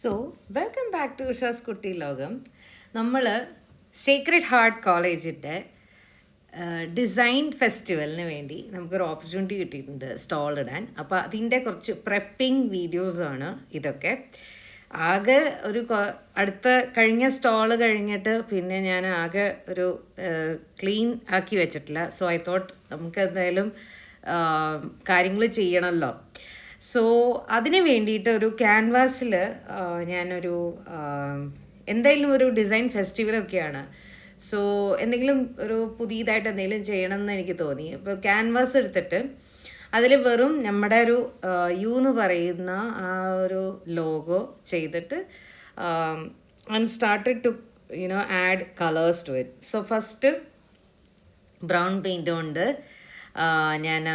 So welcome back to ഉഷാസ് കുട്ടി ലോകം. നമ്മൾ സേക്രഡ് ഹാർട്ട് കോളേജിൻ്റെ ഡിസൈൻ ഫെസ്റ്റിവലിന് വേണ്ടി നമുക്കൊരു ഓപ്പർച്യൂണിറ്റി കിട്ടിയിട്ടുണ്ട് സ്റ്റോൾ ഇടാൻ. അപ്പോൾ അതിൻ്റെ കുറച്ച് പ്രെപ്പിംഗ് വീഡിയോസാണ് ഇതൊക്കെ. ആകെ ഒരു അടുത്ത കഴിഞ്ഞ സ്റ്റോള് കഴിഞ്ഞിട്ട് പിന്നെ ഞാൻ ആകെ ഒരു ക്ലീൻ ആക്കി വെച്ചിട്ടില്ല. സോ ഐ തോട്ട് നമുക്ക് എന്തായാലും കാര്യങ്ങൾ ചെയ്യണമല്ലോ. സോ അതിന് വേണ്ടിയിട്ട് ഒരു ക്യാൻവാസിൽ ഞാനൊരു എന്തായാലും ഒരു ഡിസൈൻ ഫെസ്റ്റിവലൊക്കെയാണ്. സോ എന്തെങ്കിലും ഒരു പുതിയതായിട്ട് എന്തെങ്കിലും ചെയ്യണമെന്ന് എനിക്ക് തോന്നി. അപ്പോൾ ക്യാൻവാസ് എടുത്തിട്ട് അതിൽ വെറും നമ്മുടെ ഒരു യു എന്ന് പറയുന്ന ആ ഒരു ലോഗോ ചെയ്തിട്ട് and started to add colours to it. So first brown paint കൊണ്ട് ഞാൻ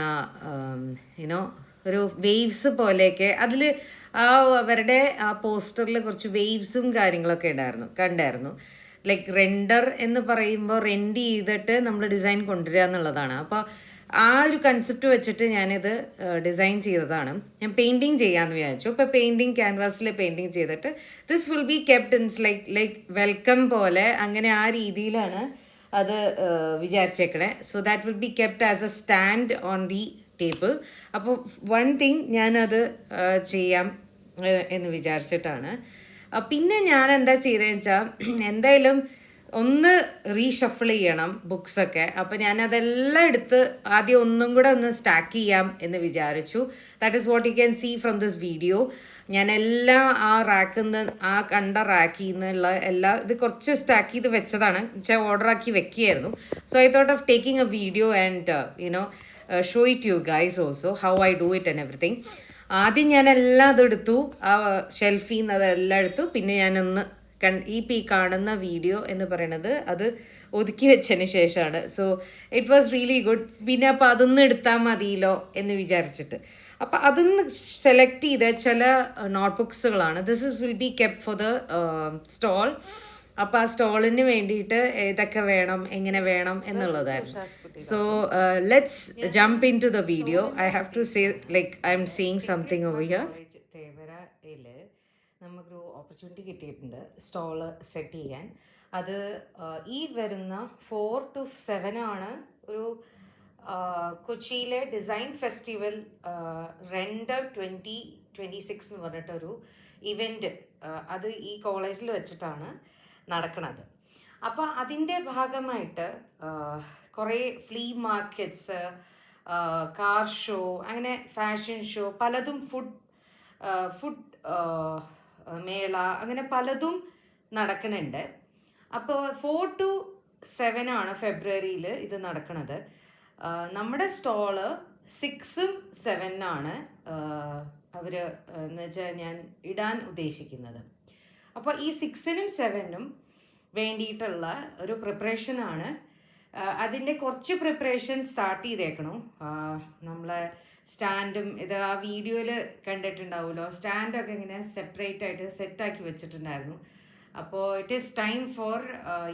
ഒരു വേവ്സ് പോലെയൊക്കെ അതിൽ അവരുടെ ആ പോസ്റ്ററിൽ കുറച്ച് വേവ്സും കാര്യങ്ങളൊക്കെ കണ്ടായിരുന്നു. ലൈക്ക് റെൻഡർ എന്ന് പറയുമ്പോൾ റെൻഡ് ചെയ്തിട്ട് നമ്മൾ ഡിസൈൻ കൊണ്ടുവരിക എന്നുള്ളതാണ്. അപ്പോൾ ആ ഒരു കൺസെപ്റ്റ് വെച്ചിട്ട് ഞാനിത് ഡിസൈൻ ചെയ്തതാണ്. ഞാൻ പെയിൻറ്റിങ് ചെയ്യാമെന്ന് വിചാരിച്ചു. ഇപ്പോൾ ക്യാൻവാസിൽ പെയിൻറ്റിങ് ചെയ്തിട്ട് ദിസ് വിൽ ബി കെപ്റ്റ് ഇൻസ് ലൈക്ക് വെൽക്കം പോലെ അങ്ങനെ ആ രീതിയിലാണ് അത് വിചാരിച്ചേക്കണേ. So that will be kept as a stand on the table. അപ്പോൾ വൺ തിങ് ഞാനത് ചെയ്യാം എന്ന് വിചാരിച്ചിട്ടാണ്. പിന്നെ ഞാൻ എന്താ ചെയ്തതെന്ന് വെച്ചാൽ എന്തായാലും ഒന്ന് റീഷഫിൾ ചെയ്യണം ബുക്സൊക്കെ. അപ്പോൾ ഞാനതെല്ലാം എടുത്ത് ആദ്യം ഒന്നും കൂടെ ഒന്ന് സ്റ്റാക്ക് ചെയ്യാം എന്ന് വിചാരിച്ചു. That is what you can see from this video. ഞാനെല്ലാം ആ റാക്കിൽ നിന്ന് ആ കണ്ട റാക്കിൽ നിന്നുള്ള എല്ലാം ഇത് കുറച്ച് സ്റ്റാക്ക് ചെയ്ത് വെച്ചതാണ്. വെച്ചാൽ ഓർഡറാക്കി വെക്കുകയായിരുന്നു. So I thought of taking a video and show it you guys also how I do it and everything. ആദ്യം ഞാനെല്ലാം അതെടുത്തു, ആ ഷെൽഫിൽ നിന്ന് അതെല്ലാം എടുത്തു. പിന്നെ ഞാനൊന്ന് ഈ കാണുന്ന വീഡിയോ എന്ന് പറയുന്നത് അത് ഒതുക്കി വെച്ചതിന് ശേഷമാണ്. So it was really good. പിന്നെ അപ്പോൾ അതൊന്നും എടുത്താൽ മതിയല്ലോ എന്ന് വിചാരിച്ചിട്ട് അപ്പോൾ അതൊന്ന് സെലക്ട് ചെയ്ത ചില നോട്ട്ബുക്സുകളാണ്. This will be kept for the stall. അപ്പോൾ ആ സ്റ്റോളിന് വേണ്ടിയിട്ട് ഏതൊക്കെ വേണം, എങ്ങനെ വേണം എന്നുള്ളതായിരുന്നു. So let's jump into the video. I have to say like I am seeing something over here. തേവരയിൽ നമുക്കൊരു ഓപ്പർച്യൂണിറ്റി കിട്ടിയിട്ടുണ്ട് സ്റ്റോള് സെറ്റ് ചെയ്യാൻ. അത് ഈ വരുന്ന 4 to 7 ആണ് ഒരു കൊച്ചിയിലെ ഡിസൈൻ ഫെസ്റ്റിവൽ റെൻഡർ 2026 എന്ന് പറഞ്ഞിട്ടൊരു ഇവൻറ്റ്. അത് ഈ കോളേജിൽ വെച്ചിട്ടാണ് നടക്കുന്നത്. അപ്പോൾ അതിൻ്റെ ഭാഗമായിട്ട് കുറേ ഫ്ലീ മാർക്കറ്റ്സ്, കാർ ഷോ, അങ്ങനെ ഫാഷൻ ഷോ, പലതും ഫുഡ് മേള, അങ്ങനെ പലതും നടക്കുന്നുണ്ട്. അപ്പോൾ 4 to 7 ആണ് ഫെബ്രുവരിയിൽ ഇത് നടക്കുന്നത്. നമ്മുടെ സ്റ്റോള് 6 ഉം 7 ആണ് അവർ എന്ന് വെച്ചാൽ ഞാൻ ഇടാൻ ഉദ്ദേശിക്കുന്നത്. അപ്പോൾ ഈ 6നും 7നും വേണ്ടിയിട്ടുള്ള ഒരു പ്രിപ്പറേഷനാണ്. അതിൻ്റെ കുറച്ച് പ്രിപ്പറേഷൻ സ്റ്റാർട്ട് ചെയ്തേക്കണം. നമ്മളെ സ്റ്റാൻഡും ഇത് ആ വീഡിയോയിൽ കണ്ടിട്ടുണ്ടാവുമല്ലോ, സ്റ്റാൻഡൊക്കെ ഇങ്ങനെ സെപ്പറേറ്റ് ആയിട്ട് സെറ്റാക്കി വെച്ചിട്ടുണ്ടായിരുന്നു. അപ്പോൾ it is time for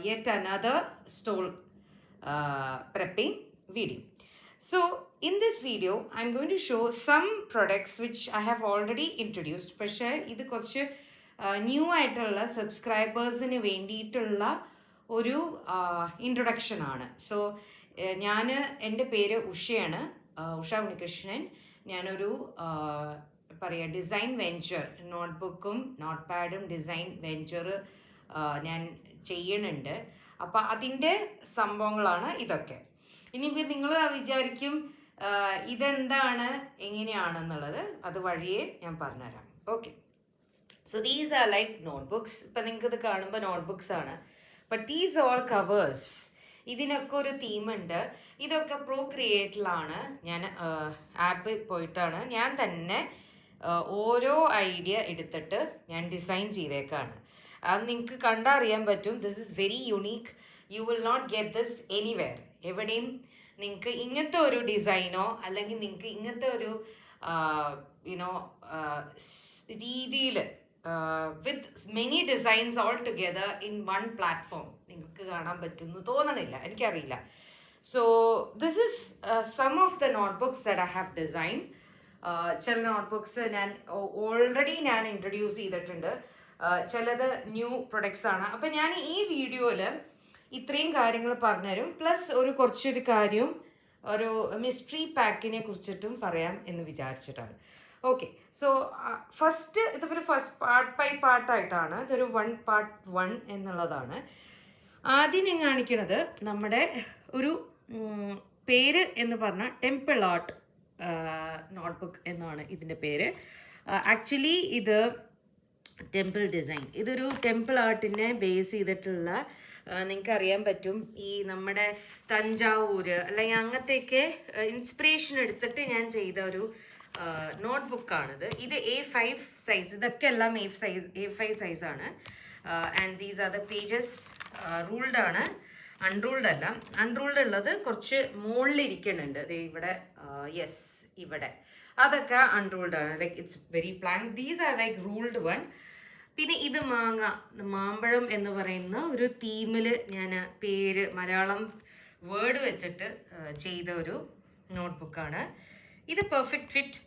yet another stall prepping video. So in this video I'm going to show some products which I have already introduced. പക്ഷേ ഇത് കുറച്ച് ന്യൂ ആയിട്ടുള്ള സബ്സ്ക്രൈബേഴ്സിന് വേണ്ടിയിട്ടുള്ള ഒരു ഇൻട്രൊഡക്ഷൻ ആണ്. സോ എൻ്റെ പേര് ഉഷയാണ്, ഉഷ ഉണ്ണികൃഷ്ണൻ. ഞാനൊരു ഡിസൈൻ വെഞ്ചർ, നോട്ട്ബുക്കും നോട്ട് പാഡും ഡിസൈൻ വെഞ്ചർ ഞാൻ ചെയ്യണുണ്ട്. അപ്പോൾ അതിൻ്റെ സംഭവങ്ങളാണ് ഇതൊക്കെ. ഇനിയിപ്പോൾ നിങ്ങൾ വിചാരിക്കും ഇതെന്താണ് എങ്ങനെയാണെന്നുള്ളത്, അത് വഴിയേ ഞാൻ പറഞ്ഞുതരാം. Okay, so these are like notebooks. ഇപ്പം നിങ്ങൾക്ക് ഇത് കാണുമ്പോൾ നോട്ട്ബുക്സ് ആണ്, ബട്ട് ദീസ് ഓൾ കവേഴ്സ്. ഇതിനൊക്കെ ഒരു തീമുണ്ട്. ഇതൊക്കെ പ്രോക്രിയേറ്റിലാണ്. ഞാൻ ആപ്പിൽ പോയിട്ടാണ് ഞാൻ തന്നെ ഓരോ ഐഡിയ എടുത്തിട്ട് ഞാൻ ഡിസൈൻ ചെയ്തേക്കാണ്. അത് നിങ്ങൾക്ക് കണ്ടറിയാൻ പറ്റും. This is very unique. You will not get this anywhere. എവിടെയും നിങ്ങൾക്ക് ഇങ്ങനത്തെ ഒരു ഡിസൈനോ അല്ലെങ്കിൽ നിങ്ങൾക്ക് ഇങ്ങനത്തെ ഒരു രീതിയിൽ with many designs all together in one platform നിങ്ങൾക്ക് കാണാൻ പറ്റുമെന്ന് തോന്നണില്ല, എനിക്കറിയില്ല. So this is some of the notebooks that I have design. ചില നോട്ട്ബുക്സ് ഞാൻ ഇൻട്രൊഡ്യൂസ് ചെയ്തിട്ടുണ്ട്, ചിലത് ന്യൂ പ്രൊഡക്ട്സ് ആണ്. അപ്പം ഞാൻ ഈ വീഡിയോയിൽ ഇത്രയും കാര്യങ്ങൾ പറഞ്ഞുതരും, പ്ലസ് കുറച്ചൊരു കാര്യം ഒരു മിസ്റ്ററി പാക്കിനെ കുറിച്ചിട്ടും പറയാം എന്ന് വിചാരിച്ചിട്ടാണ്. ഓക്കെ, സോ ഇതൊരു ഫസ്റ്റ് പാർട്ട് ബൈ പാർട്ടായിട്ടാണ്, ഇതൊരു പാർട്ട് 1 എന്നുള്ളതാണ്. ആദ്യം ഞാൻ കാണിക്കുന്നത് നമ്മുടെ ഒരു പേര് എന്ന് പറഞ്ഞാൽ ടെമ്പിൾ ആർട്ട് നോട്ട്ബുക്ക് എന്നാണ് ഇതിൻ്റെ പേര്. ആക്ച്വലി ഇത് ടെമ്പിൾ ഡിസൈൻ, ഇതൊരു ടെമ്പിൾ ആർട്ടിനെ ബേസ് ചെയ്തിട്ടുള്ള, നിങ്ങൾക്ക് അറിയാൻ പറ്റും ഈ നമ്മുടെ തഞ്ചാവൂര് അല്ലെങ്കിൽ അങ്ങനത്തെയൊക്കെ ഇൻസ്പിറേഷൻ എടുത്തിട്ട് ഞാൻ ചെയ്ത ഒരു നോട്ട്ബുക്കാണിത്. ഇത് A5 സൈസ്, ഇതൊക്കെ എല്ലാം A5 സൈസാണ്. And these are the pages. Ruled ആണ്, അൺറൂൾഡ് അല്ല. അൺറൂൾഡ് ഉള്ളത് കുറച്ച് മുകളിലിരിക്കുന്നുണ്ട്, ഇവിടെ, യെസ് ഇവിടെ, അതൊക്കെ അൺറൂൾഡ് ആണ്. Like it's very plan. These are like ruled one. പിന്നെ ഇത് മാമ്പഴം എന്ന് പറയുന്ന ഒരു തീമിൽ ഞാൻ പേര് മലയാളം വേർഡ് വെച്ചിട്ട് ചെയ്ത ഒരു നോട്ട്ബുക്കാണ്. ഇത് perfect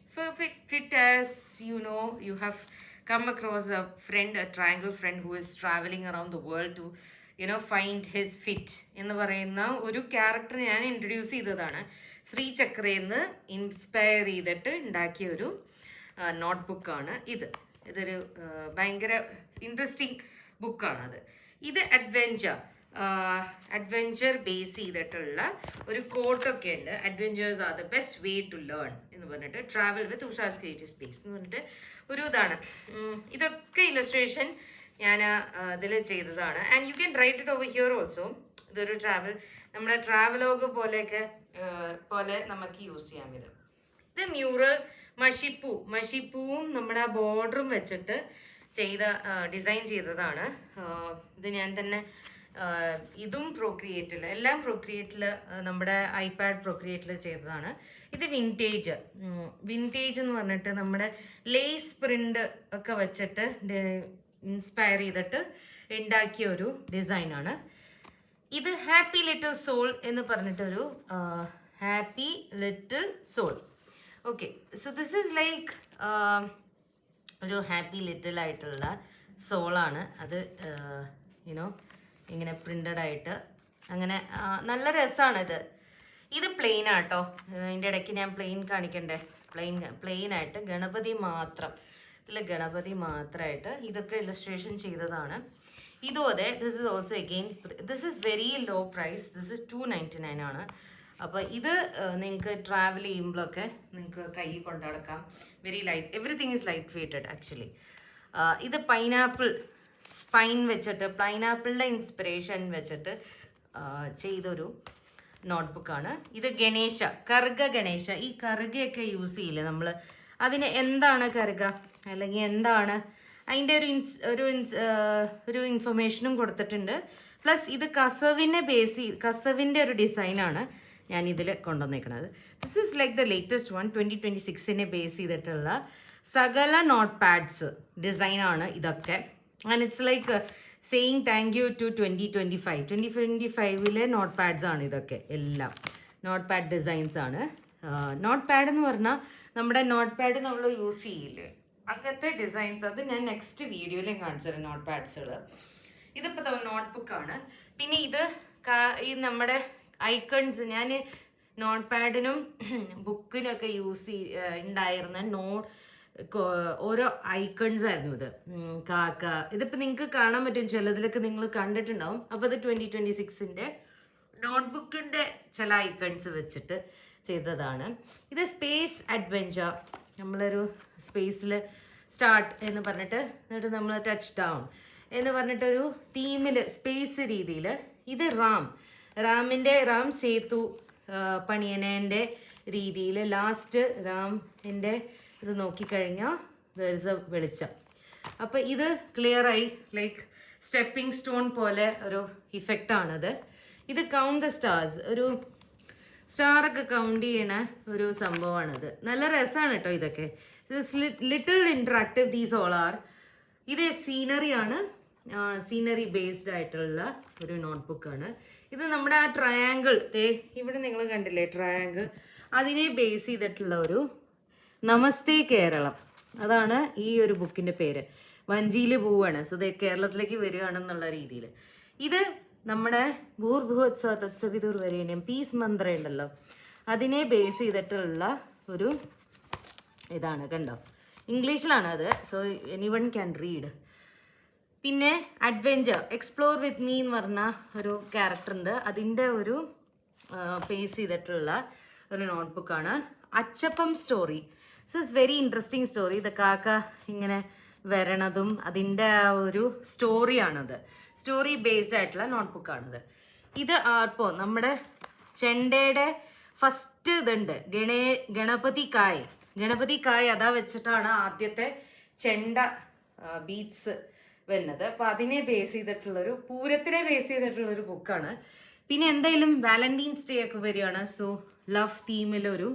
fit as you have come across a triangle friend who is traveling around the world to find his fit എന്ന് പറയുന്ന ഒരു ക്യാരക്ടർ ഞാൻ ഇൻട്രൊഡ്യൂസ് ചെയ്തതാണ്. ശ്രീചക്രയെന്ന് ഇൻസ്പയർ ചെയ്തിട്ട് ഉണ്ടാക്കിയ ഒരു നോട്ട്ബുക്കാണ് ഇതൊരു ഭയങ്കര ഇൻട്രസ്റ്റിംഗ് ബുക്കാണത്. ഇത് അഡ്വെഞ്ചർ ബേസ് ചെയ്തിട്ടുള്ള ഒരു കോട്ടൊക്കെ ഉണ്ട്. Adventures are the best way to learn എന്ന് പറഞ്ഞിട്ട്, travel with Usha's creative space എന്ന് പറഞ്ഞിട്ട് ഒരു ഇതാണ്. ഇതൊക്കെ ഇല്ലസ്ട്രേഷൻ ഞാൻ ഇതിൽ ചെയ്തതാണ്. And you can write it over here also. ഇതൊരു നമ്മുടെ ട്രാവലോഗ് പോലെ നമുക്ക് യൂസ് ചെയ്യാം. ഇത് മ്യൂറൽ മഷിപ്പൂവും നമ്മുടെ ബോർഡറും വെച്ചിട്ട് ഡിസൈൻ ചെയ്തതാണ്. ഇത് ഞാൻ തന്നെ, ഇതും പ്രോക്രിയേറ്റിൽ, എല്ലാം പ്രോക്രിയേറ്റിൽ, നമ്മുടെ ഐപാഡ് പ്രോക്രിയേറ്റിൽ ചെയ്തതാണ്. ഇത് വിൻറ്റേജ് എന്ന് പറഞ്ഞിട്ട് നമ്മുടെ ലേസ് പ്രിന്റ് ഒക്കെ വെച്ചിട്ട് ഇൻസ്പയർ ചെയ്തിട്ട് ഉണ്ടാക്കിയ ഒരു ഡിസൈനാണ്. ഇത് ഹാപ്പി ലിറ്റിൽ സോൾ എന്ന് പറഞ്ഞിട്ടൊരു happy little soul. Okay, so this is like ഒരു ഹാപ്പി ലിറ്റിൽ ആയിട്ടുള്ള സോളാണ്. അത് ഇങ്ങനെ പ്രിന്റഡ് ആയിട്ട് അങ്ങനെ നല്ല രസമാണ്. ഇത് പ്ലെയിൻ ആട്ടോ. അതിൻ്റെ ഇടയ്ക്ക് ഞാൻ പ്ലെയിൻ കാണിക്കണ്ടേ? പ്ലെയിൻ ആയിട്ട് ഗണപതി മാത്രമായിട്ട് ഇതൊക്കെ ഇല്ലസ്ട്രേഷൻ ചെയ്തതാണ്. ഇതും അതെ. This is also again, this is very low price. This is 299 ആണ്. അപ്പോൾ ഇത് നിങ്ങൾക്ക് ട്രാവൽ ചെയ്യുമ്പോഴൊക്കെ നിങ്ങൾക്ക് കൈ കൊണ്ടടക്കാം. Very light, everything is light weighted actually. ഇത് പൈനാപ്പിൾ സ്പൈൻ വെച്ചിട്ട്, പൈനാപ്പിളിൻ്റെ ഇൻസ്പിറേഷൻ വെച്ചിട്ട് ചെയ്തൊരു നോട്ട്ബുക്കാണ്. ഇത് കറുക ഗണേശ. ഈ കറുകയൊക്കെ യൂസ് ചെയ്യില്ലേ നമ്മൾ, അതിന് എന്താണ് കറുക അല്ലെങ്കിൽ എന്താണ് അതിൻ്റെ ഒരു ഇൻഫർമേഷനും കൊടുത്തിട്ടുണ്ട്. പ്ലസ് ഇത് കസവിൻ്റെ ഒരു ഡിസൈനാണ് ഞാൻ ഇതിൽ കൊണ്ടുവന്നേക്കുന്നത്. This is like the latest one. 2026 base ചെയ്തിട്ടുള്ള സകല നോട്ട് പാഡ്സ് ഡിസൈനാണ് ഇതൊക്കെ. And it's like saying thank you to 2025 note pads ആണ് ഇതൊക്കെ. എല്ലാം നോട്ട് പാഡ് ഡിസൈൻസ് ആണ്. നോട്ട് പാഡ് എന്ന് പറഞ്ഞാൽ നമ്മുടെ നോട്ട് പാഡ് നമ്മൾ യൂസ് ചെയ്യില്ലേ, അങ്ങനത്തെ ഡിസൈൻസ്. അത് ഞാൻ നെക്സ്റ്റ് വീഡിയോയിലും കാണിച്ചു തരാം നോട്ട് പാഡ്സുകൾ. ഇതിപ്പോൾ നോട്ട്ബുക്കാണ്. പിന്നെ ഈ നമ്മുടെ ഐക്കൺസ്, ഞാൻ നോട്ട് പാഡിനും ബുക്കിനൊക്കെ ഉണ്ടായിരുന്ന ഓരോ ഐക്കൺസ് ആയിരുന്നു ഇത്. കാക്ക, ഇതിപ്പോൾ നിങ്ങൾക്ക് കാണാൻ പറ്റും, ചിലതിലൊക്കെ നിങ്ങൾ കണ്ടിട്ടുണ്ടാവും. അപ്പോൾ ഇത് 2026 നോട്ട്ബുക്കിൻ്റെ ചില ഐക്കൺസ് വെച്ചിട്ട് ചെയ്തതാണ്. ഇത് സ്പേസ് അഡ്വെഞ്ചർ. നമ്മളൊരു സ്പേസിൽ സ്റ്റാർട്ട് എന്ന് പറഞ്ഞിട്ട്, എന്നിട്ട് നമ്മൾ ടച്ച് ഡൗൺ എന്ന് പറഞ്ഞിട്ടൊരു തീമിൽ സ്പേസ് രീതിയിൽ. ഇത് റാം സേതു പണിയനേൻ്റെ രീതിയിൽ ലാസ്റ്റ് റാമിൻ്റെ ഇത് നോക്കിക്കഴിഞ്ഞാൽ വെളിച്ചം. അപ്പോൾ ഇത് ക്ലിയറായി ലൈക്ക് സ്റ്റെപ്പിംഗ് സ്റ്റോൺ പോലെ ഒരു ഇഫക്റ്റാണത്. ഇത് കൗണ്ട് ദ സ്റ്റാർസ്, ഒരു സ്റ്റാറൊക്കെ കൗണ്ട് ചെയ്യണ ഒരു സംഭവമാണിത്. നല്ല രസമാണ് കേട്ടോ ഇതൊക്കെ. Little interactive these all R. ഇത് സീനറിയാണ്, സീനറി ബേസ്ഡ് ആയിട്ടുള്ള ഒരു നോട്ട്ബുക്കാണ്. ഇത് നമ്മുടെ ആ ട്രയാങ്കിൾ, ഇവിടെ നിങ്ങൾ കണ്ടില്ലേ ട്രയാങ്കിൾ, അതിനെ ബേസ് ചെയ്തിട്ടുള്ള ഒരു നമസ്തേ കേരളം, അതാണ് ഈ ഒരു ബുക്കിൻ്റെ പേര്. വഞ്ചിയിൽ പോവുകയാണ്, സോ കേരളത്തിലേക്ക് വരികയാണെന്നുള്ള രീതിയിൽ. ഇത് നമ്മുടെ ഭൂർഭുവത്സവ തത്സവിതുർ വരേണ്യം പീസ് മന്ത്ര ഉണ്ടല്ലോ, അതിനെ ബേസ് ചെയ്തിട്ടുള്ള ഒരു ഇതാണ്. കണ്ടോ, ഇംഗ്ലീഷിലാണ് അത്, സോ എനിവൺ ക്യാൻ റീഡ്. പിന്നെ അഡ്വെഞ്ചർ എക്സ്പ്ലോർ വിത്ത് മീ എന്ന് പറഞ്ഞ ഒരു ക്യാരക്ടർ ഉണ്ട്, അതിൻ്റെ ഒരു ബേസ് ചെയ്തിട്ടുള്ള ഒരു നോട്ട്ബുക്കാണ്. Achappam story, this is very interesting story. ഇത് കാക്ക ഇങ്ങനെ വരണതും അതിൻ്റെ ആ ഒരു സ്റ്റോറിയാണത്, സ്റ്റോറി ബേസ്ഡ് ആയിട്ടുള്ള നോട്ട്ബുക്കാണിത്. ഇത് ഇപ്പോൾ നമ്മുടെ ചെണ്ടയുടെ ഫസ്റ്റ് ഇതുണ്ട്, ഗണപതി കായ് അതാ വെച്ചിട്ടാണ് ആദ്യത്തെ ചെണ്ട ബീറ്റ്സ് വരുന്നത്. അപ്പോൾ അതിനെ ബേസ് ചെയ്തിട്ടുള്ളൊരു, പൂരത്തിനെ ബേസ് ചെയ്തിട്ടുള്ളൊരു ബുക്കാണ്. പിന്നെ എന്തായാലും വാലന്റൈൻസ് ഡേ ഒക്കെ വരികയാണ്, സോ ലവ് തീമിലൊരു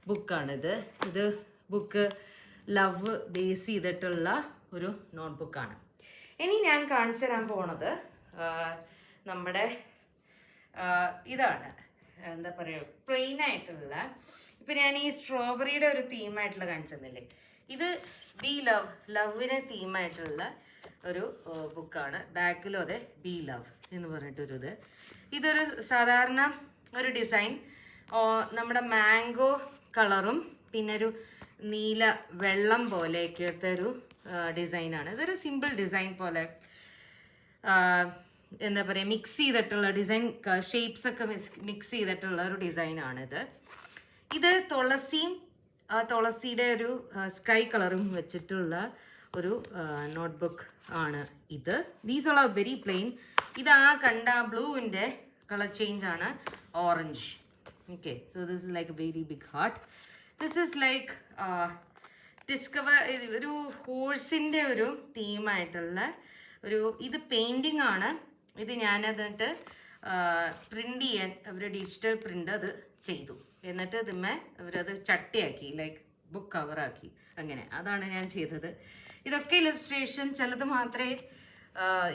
ബുക്കാണിത്. ഇത് ബുക്ക് ലവ് ബേസ് ചെയ്തിട്ടുള്ള ഒരു നോട്ട്ബുക്കാണ്. ഇനി ഞാൻ കാണിച്ചു തരാൻ പോണത് നമ്മുടെ ഇതാണ്, എന്താ പറയുക, പ്ലെയിൻ ആയിട്ടുള്ള, ഇപ്പം ഞാൻ ഈ സ്ട്രോബെറിയുടെ ഒരു തീമായിട്ടുള്ള കാണിച്ചു തന്നില്ലേ, ഇത് ബി ലവിനെ തീമായിട്ടുള്ള ഒരു ബുക്കാണ്. ബാക്കിലും അതെ ബി ലവ് എന്ന് പറഞ്ഞിട്ടൊരു ഇതൊരു സാധാരണ ഒരു ഡിസൈൻ, നമ്മുടെ മാംഗോ കളറും പിന്നെ ഒരു നീല വെള്ളം പോലെയൊക്കെ ഒരു ഡിസൈനാണ്. ഇതൊരു സിമ്പിൾ ഡിസൈൻ പോലെ എന്താ പറയുക, മിക്സ് ചെയ്തിട്ടുള്ള ഡിസൈൻ, ഷേപ്സ് ഒക്കെ മിക്സ് ചെയ്തിട്ടുള്ള ഒരു ഡിസൈനാണിത്. ഇത് തുളസിയും തുളസിയുടെ ഒരു സ്കൈ കളറും വെച്ചിട്ടുള്ള ഒരു നോട്ട്ബുക്ക് ആണ് ഇത്. These all are very plain. ഇത് ആ കണ്ട ബ്ലൂവിൻ്റെ കളർ ചേഞ്ച് ആണ് orange. Okay, so this is like a very big heart. This is like discover, ഒരു ഹോഴ്സിൻ്റെ ഒരു തീമായിട്ടുള്ള ഒരു, ഇത് പെയിൻറ്റിങ് ആണ്. ഇത് ഞാനതിട്ട് പ്രിൻ്റ് ചെയ്യാൻ അവർ ഡിജിറ്റൽ പ്രിൻ്റ് അത് ചെയ്തു, എന്നിട്ട് ഇതിന്മേ അവരത് ചട്ടിയാക്കി, ലൈക്ക് ബുക്ക് കവറാക്കി, അങ്ങനെ അതാണ് ഞാൻ ചെയ്തത്. ഇതൊക്കെ ഇലസ്ട്രേഷൻ, ചിലത് മാത്രമേ,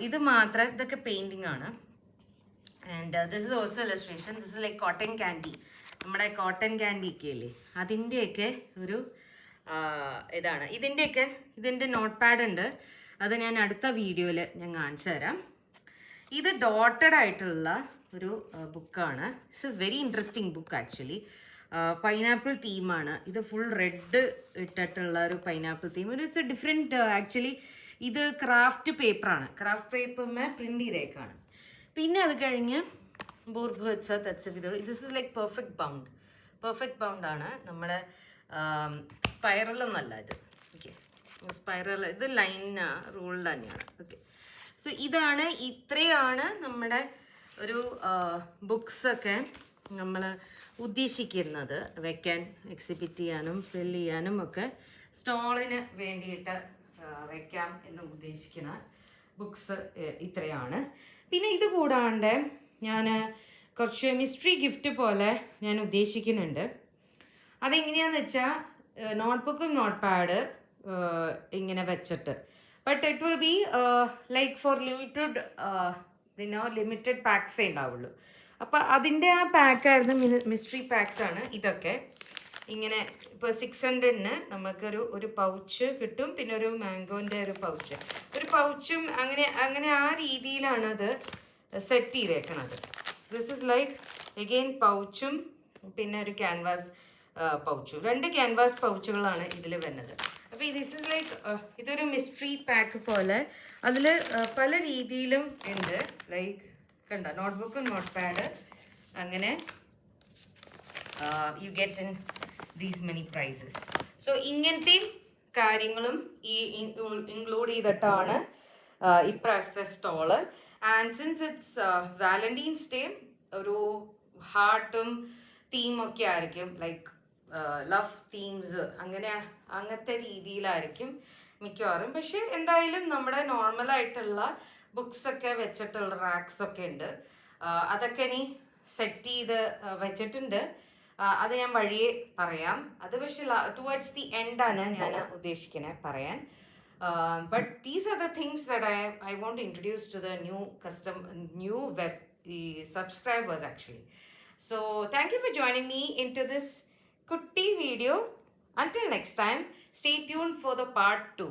ഇത് മാത്രം, ഇതൊക്കെ പെയിൻറ്റിങ് ആണ്. And this is also illustration. This is like cotton candy, നമ്മുടെ കോട്ടൺ ക്യാൻഡി ഒക്കെ ഇല്ലേ, അതിൻ്റെയൊക്കെ ഒരു ഇതാണ്. ഇതിൻ്റെ നോട്ട് പാഡ് ഉണ്ട്, അത് ഞാൻ അടുത്ത വീഡിയോയിൽ ഞാൻ കാണിച്ചു തരാം. ഇത് ഡോട്ടഡ് ആയിട്ടുള്ള ഒരു ബുക്കാണ്. This is very interesting book actually. Pineapple തീമാണ് ഇത്, ഫുൾ റെഡ് ഇട്ടിട്ടുള്ള ഒരു pineapple theme. It's a different actually. ഇത് ക്രാഫ്റ്റ് പേപ്പറാണ്, ക്രാഫ്റ്റ് പേപ്പറിന് പ്രിൻ്റ് ചെയ്തേക്കാണ്. പിന്നെ അത് കഴിഞ്ഞ് ഭൂർഭുവത്സവ തത്സവിതുർ, this is like perfect bound ആണ്. നമ്മുടെ സ്പൈറലൊന്നല്ല ഇത്. ഓക്കെ, സ്പൈറൽ, ഇത് ലൈൻ റൂൾഡ് തന്നെയാണ്. ഓക്കെ, സോ ഇത്രയാണ് നമ്മുടെ ഒരു ബുക്സൊക്കെ നമ്മൾ ഉദ്ദേശിക്കുന്നത് വെക്കാൻ, എക്സിബിറ്റ് ചെയ്യാനും സെല് ചെയ്യാനും ഒക്കെ സ്റ്റോളിന് വേണ്ടിയിട്ട് വെക്കാം എന്ന് ഉദ്ദേശിക്കുന്ന ബുക്സ് ഇത്രയാണ്. പിന്നെ ഇത് കൂടാണ്ട് ഞാൻ കുറച്ച് മിസ്റ്ററി ഗിഫ്റ്റ് പോലെ ഞാൻ ഉദ്ദേശിക്കുന്നുണ്ട്. അതെങ്ങനെയാണെന്ന് വെച്ചാൽ നോട്ട്ബുക്കും നോട്ട് പാഡ് ഇങ്ങനെ വെച്ചിട്ട്, but it will be like for limited പാക്സേ ഉണ്ടാവുള്ളൂ. അപ്പോൾ അതിൻ്റെ ആ പാക്കായിരുന്നു, മിസ്റ്ററി പാക്സ് ആണ് ഇതൊക്കെ. ഇങ്ങനെ ഇപ്പോൾ 600-ന് നമുക്കൊരു പൗച്ച് കിട്ടും, പിന്നെ ഒരു മാംഗോൻ്റെ ഒരു പൗച്ചും അങ്ങനെ ആ രീതിയിലാണ് അത് സെറ്റ് ചെയ്തേക്കണത്. ദിസ് ഇസ് ലൈക്ക് എഗെയിൻ പൗച്ചും പിന്നെ ഒരു ക്യാൻവാസ് പൗച്ചും, 2 ക്യാൻവാസ് പൗച്ചുകളാണ് ഇതിൽ വരുന്നത്. അപ്പോൾ ദിസ് ഇസ് ലൈക്ക് ഇതൊരു മിസ്റ്ററി പാക്ക് പോലെ, അതിൽ പല രീതിയിലും ഉണ്ട്. ലൈക്ക് കണ്ട, നോട്ട്ബുക്കും നോട്ട് പാഡ്, അങ്ങനെ you get in these many prices. So ഇങ്ങനത്തെയും കാര്യങ്ങളും ഈ ഇൻക്ലൂഡ് ചെയ്തിട്ടാണ് ഇപ്രാവശ്യത്തെ stall. And since it's Valentine's Day, ഒരു ഹാർട്ടും തീമൊക്കെ ആയിരിക്കും, ലൈക്ക് ലവ് തീംസ്, അങ്ങനത്തെ രീതിയിലായിരിക്കും മിക്കവാറും. പക്ഷെ എന്തായാലും നമ്മുടെ നോർമലായിട്ടുള്ള ബുക്സൊക്കെ വെച്ചിട്ടുള്ള റാക്സൊക്കെ ഉണ്ട്, അതൊക്കെ ഇനി സെറ്റ് ചെയ്ത് വെച്ചിട്ടുണ്ട്. അത് ഞാൻ വഴിയെ പറയാം. അത് പക്ഷെ ടുവേർഡ്സ് ദി എൻഡാണ് ഞാൻ ഉദ്ദേശിക്കുന്നത് പറയാൻ. But these are the things that I want to introduce to the new web the subscribers actually. So thank you for joining me into this kutti video. Until next time, stay tuned for the part 2.